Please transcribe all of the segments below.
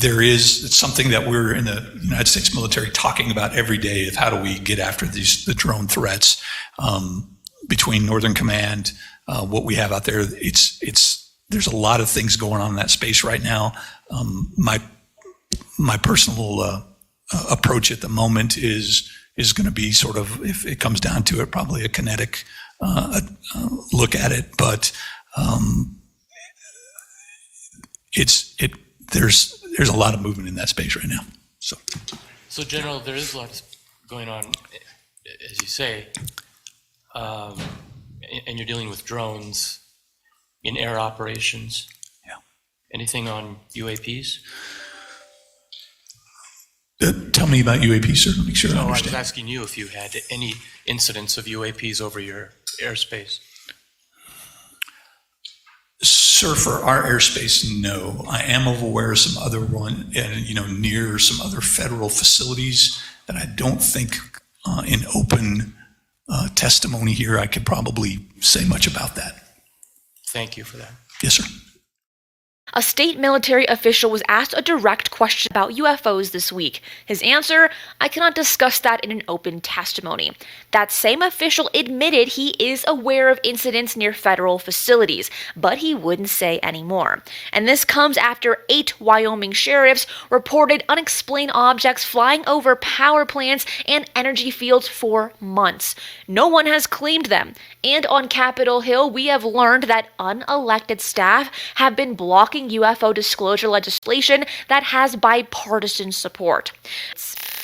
It's something that we're in the United States military talking about every day of how do we get after the drone threats between Northern Command, what we have out there. There's a lot of things going on in that space right now. My personal approach at the moment is going to be sort of, if it comes down to it, probably a kinetic look at it, but there's a lot of movement in that space right now. So General, there is a lot going on, as you say, and you're dealing with drones in air operations. Yeah. Anything on UAPs? Tell me about UAP, sir, to make sure I No, I understand. was asking you if you had any incidents of UAPs over your airspace. Sir, for our airspace, no. I am aware of some other near some other federal facilities that I don't think in open testimony here I could probably say much about that. Thank you for that. Yes, sir. A state military official was asked a direct question about UFOs this week. His answer, I cannot discuss that in an open testimony. That same official admitted he is aware of incidents near federal facilities, but he wouldn't say any more. And this comes after 8 Wyoming sheriffs reported unexplained objects flying over power plants and energy fields for months. No one has claimed them. And on Capitol Hill, we have learned that unelected staff have been blocking UFO disclosure legislation that has bipartisan support.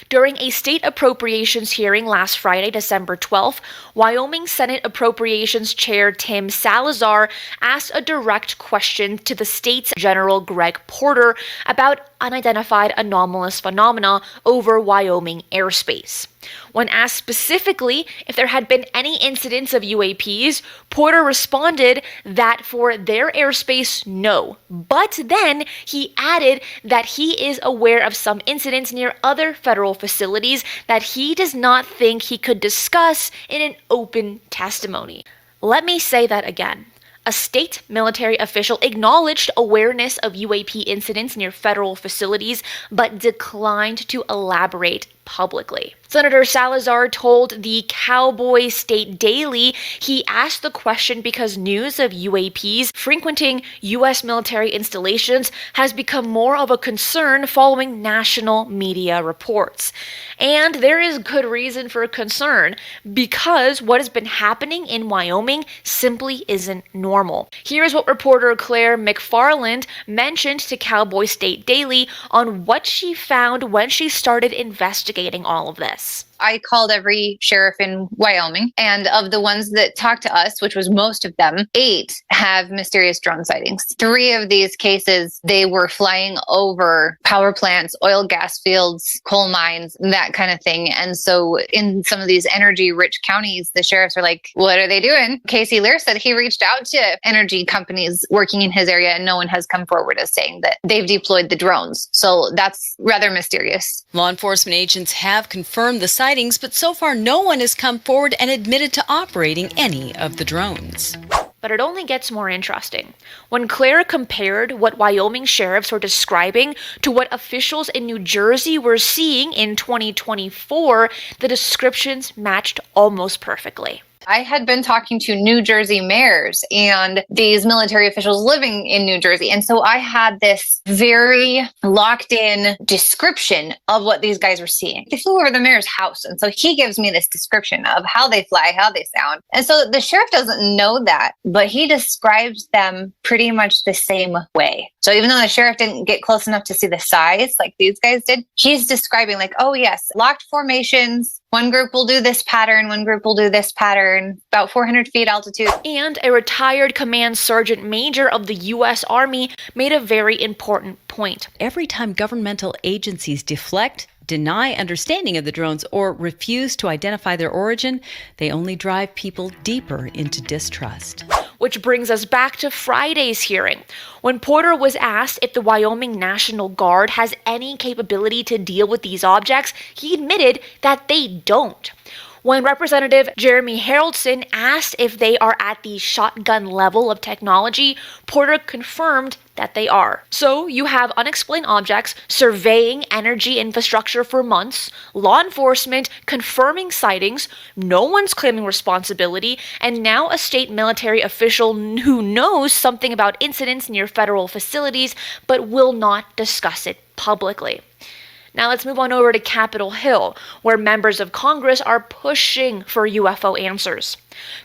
During a state appropriations hearing last Friday, December 12th, Wyoming Senate Appropriations Chair Tim Salazar asked a direct question to the state's General Greg Porter about unidentified anomalous phenomena over Wyoming airspace. When asked specifically if there had been any incidents of UAPs, Porter responded that for their airspace, no. But then he added that he is aware of some incidents near other federal facilities that he does not think he could discuss in an open testimony. Let me say that again. A state military official acknowledged awareness of UAP incidents near federal facilities, but declined to elaborate publicly. Senator Salazar told the Cowboy State Daily he asked the question because news of UAPs frequenting U.S. military installations has become more of a concern following national media reports. And there is good reason for concern, because what has been happening in Wyoming simply isn't normal. Here's what reporter Claire McFarland mentioned to Cowboy State Daily on what she found when she started investigating all of this. I called every sheriff in Wyoming, and of the ones that talked to us, which was most of them, 8 have mysterious drone sightings. 3 of these cases, they were flying over power plants, oil gas fields, coal mines, that kind of thing. And so in some of these energy-rich counties, the sheriffs are like, what are they doing? Casey Lear said he reached out to energy companies working in his area, and no one has come forward as saying that they've deployed the drones. So that's rather mysterious. Law enforcement agents have confirmed the sightings, but so far no one has come forward and admitted to operating any of the drones. But it only gets more interesting. When Claire compared what Wyoming sheriffs were describing to what officials in New Jersey were seeing in 2024, the descriptions matched almost perfectly. I had been talking to New Jersey mayors and these military officials living in New Jersey. And so I had this very locked in description of what these guys were seeing. They flew over the mayor's house. And so he gives me this description of how they fly, how they sound. And so the sheriff doesn't know that, but he describes them pretty much the same way. So even though the sheriff didn't get close enough to see the size like these guys did, he's describing like, oh yes, locked formations. One group will do this pattern, one group will do this pattern, about 400 feet altitude. And a retired command sergeant major of the U.S. Army made a very important point. Every time governmental agencies deflect, deny understanding of the drones, or refuse to identify their origin, they only drive people deeper into distrust. Which brings us back to Friday's hearing. When Porter was asked if the Wyoming National Guard has any capability to deal with these objects, he admitted that they don't. When Representative Jeremy Haraldson asked if they are at the shotgun level of technology, Porter confirmed that they are. So you have unexplained objects surveying energy infrastructure for months, law enforcement confirming sightings, no one's claiming responsibility, and now a state military official who knows something about incidents near federal facilities but will not discuss it publicly. Now let's move on over to Capitol Hill, where members of Congress are pushing for UFO answers.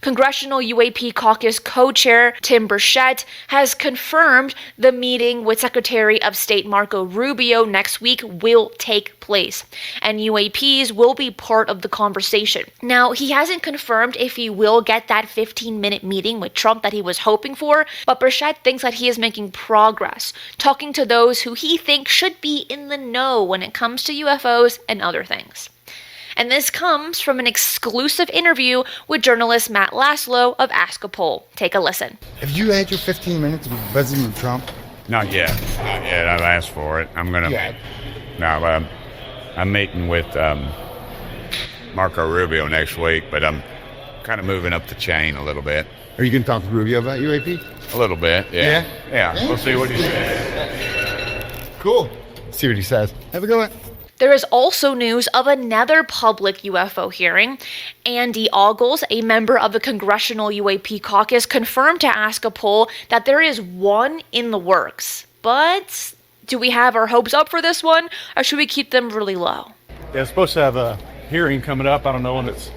Congressional UAP Caucus co-chair Tim Burchett has confirmed the meeting with Secretary of State Marco Rubio next week will take place, and UAPs will be part of the conversation. Now, he hasn't confirmed if he will get that 15-minute meeting with Trump that he was hoping for, but Burchett thinks that he is making progress, talking to those who he thinks should be in the know when it comes to UFOs and other things. And this comes from an exclusive interview with journalist Matt Laszlo of Ask a Poll. Take a listen. Have you had your 15 minutes with President Trump? Not yet. Not yet. I've asked for it. I'm going to. No, I'm meeting with Marco Rubio next week, but I'm kind of moving up the chain a little bit. Are you going to talk to Rubio about UAP? A little bit, yeah. Yeah, we'll see what he says. Cool. See what he says. Have a good one. There is also news of another public UFO hearing. Andy Ogles, a member of the Congressional UAP Caucus, confirmed to Ask a Poll that there is one in the works. But do we have our hopes up for this one, or should we keep them really low? Yeah, it's supposed to have a hearing coming up. I don't know when it's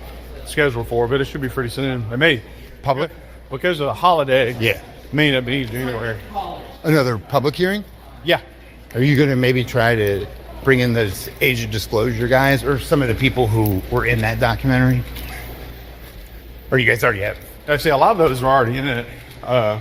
scheduled for, but it should be pretty soon. It may. Public? Because of the holiday. Yeah. May not be January. Another public hearing? Yeah. Are you going to maybe try to bring in those age of disclosure guys or some of the people who were in that documentary? Or you guys already have? Actually, a lot of those are already in it. But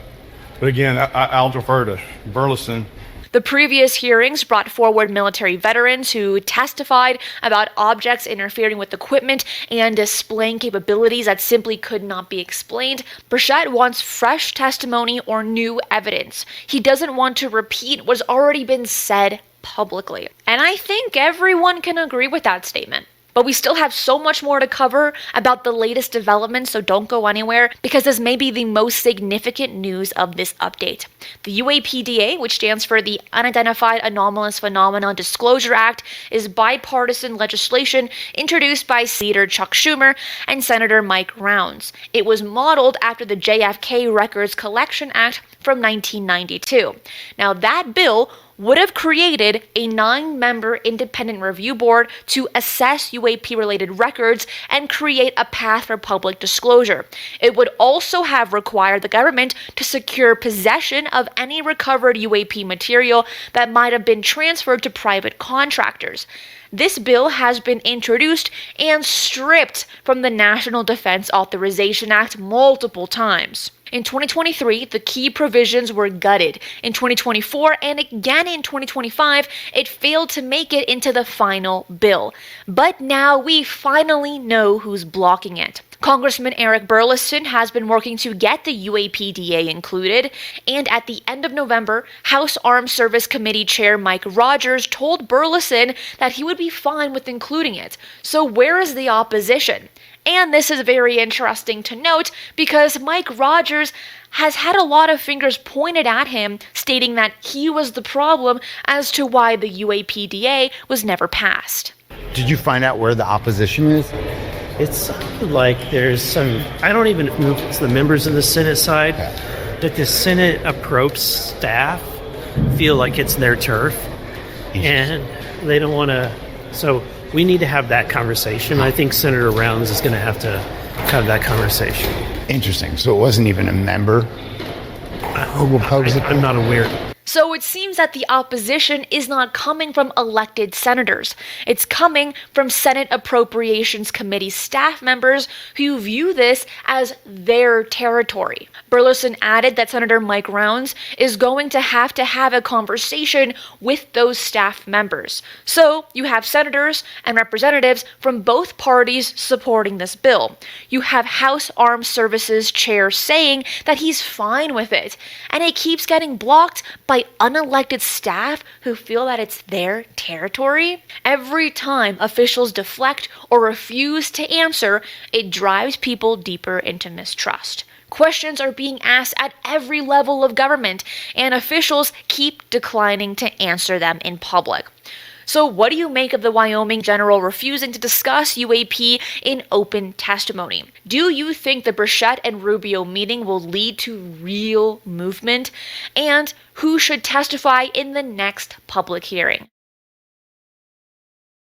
again, I'll defer to Burleson. The previous hearings brought forward military veterans who testified about objects interfering with equipment and displaying capabilities that simply could not be explained. Burchett wants fresh testimony or new evidence. He doesn't want to repeat what's already been said publicly. And I think everyone can agree with that statement. But we still have so much more to cover about the latest developments, so don't go anywhere, because this may be the most significant news of this update. The UAPDA, which stands for the Unidentified Anomalous Phenomena Disclosure Act, is bipartisan legislation introduced by Leader Chuck Schumer and Senator Mike Rounds. It was modeled after the JFK Records Collection Act from 1992. Now, that bill would have created a 9-member independent review board to assess UAP-related records and create a path for public disclosure. It would also have required the government to secure possession of any recovered UAP material that might have been transferred to private contractors. This bill has been introduced and stripped from the National Defense Authorization Act multiple times. In 2023, the key provisions were gutted. In 2024 and again in 2025, it failed to make it into the final bill. But now we finally know who's blocking it. Congressman Eric Burleson has been working to get the UAPDA included, and at the end of November, House Armed Service Committee Chair Mike Rogers told Burleson that he would be fine with including it. So where is the opposition? And this is very interesting to note because Mike Rogers has had a lot of fingers pointed at him, stating that he was the problem as to why the UAPDA was never passed. Did you find out where the opposition is? It's like there's some, I don't even know if it's the members of the Senate side, but the Senate approach staff feel like it's their turf and they don't want to, so we need to have that conversation. I think Senator Rounds is going to have that conversation. Interesting. So it wasn't even a member who opposed it? I'm not aware. So it seems that the opposition is not coming from elected senators. It's coming from Senate Appropriations Committee staff members who view this as their territory. Burleson added that Senator Mike Rounds is going to have a conversation with those staff members. So you have senators and representatives from both parties supporting this bill. You have House Armed Services Chair saying that he's fine with it, and it keeps getting blocked by by unelected staff who feel that it's their territory? Every time officials deflect or refuse to answer, it drives people deeper into mistrust. Questions are being asked at every level of government, and officials keep declining to answer them in public. So what do you make of the Wyoming general refusing to discuss UAP in open testimony? Do you think the Burchett and Rubio meeting will lead to real movement? And who should testify in the next public hearing?